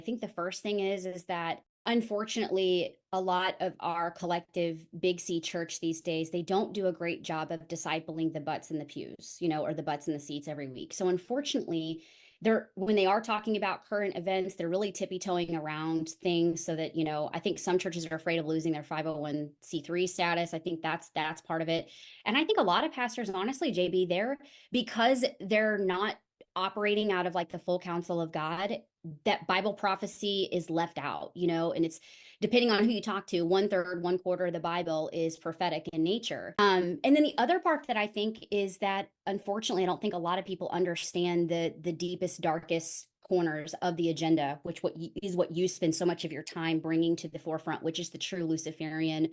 I think the first thing is that unfortunately, a lot of our collective Big C church these days, they don't do a great job of discipling the butts in the pews, or the butts in the seats every week. So unfortunately, they're when they are talking about current events, they're really tippy-toeing around things so that, I think some churches are afraid of losing their 501c3 status. I think that's part of it. And I think a lot of pastors, honestly, JB, because they're not operating out of like the full counsel of God, that Bible prophecy is left out, and it's depending on who you talk to, 1/3, 1/4 of the Bible is prophetic in nature. And then the other part that I think is that, unfortunately, I don't think a lot of people understand the deepest, darkest corners of the agenda, which is what you spend so much of your time bringing to the forefront, which is the true Luciferian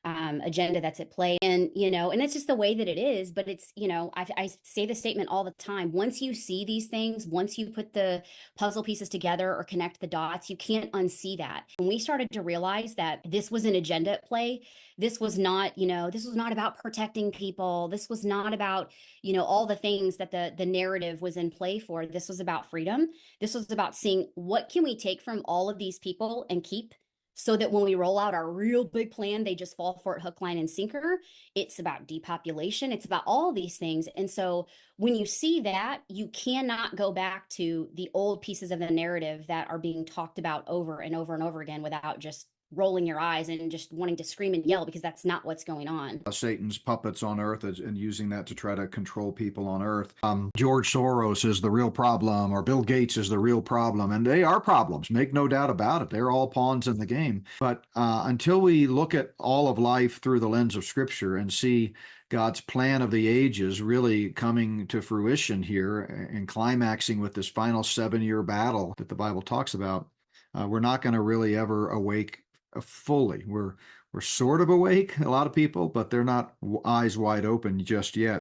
agenda that's at play. And it's just the way that it is. But it's, I say the statement all the time. Once you see these things, once you put the puzzle pieces together or connect the dots, you can't unsee that. When we started to realize that this was an agenda at play, this was not, this was not about protecting people. This was not about, all the things that the narrative was in play for. This was about freedom. This was about seeing what can we take from all of these people and keep, so that when we roll out our real big plan, they just fall for it hook, line, and sinker. It's about depopulation. It's about all these things. And so when you see that, you cannot go back to the old pieces of the narrative that are being talked about over and over and over again without just rolling your eyes and just wanting to scream and yell, because that's not what's going on. Satan's puppets on earth and using that to try to control people on earth. George Soros is the real problem, or Bill Gates is the real problem, and they are problems, make no doubt about it. They're all pawns in the game. But until we look at all of life through the lens of Scripture and see God's plan of the ages really coming to fruition here and climaxing with this final 7-year battle that the Bible talks about, we're not going to really ever awake fully. We're sort of awake, a lot of people, but they're not eyes wide open just yet.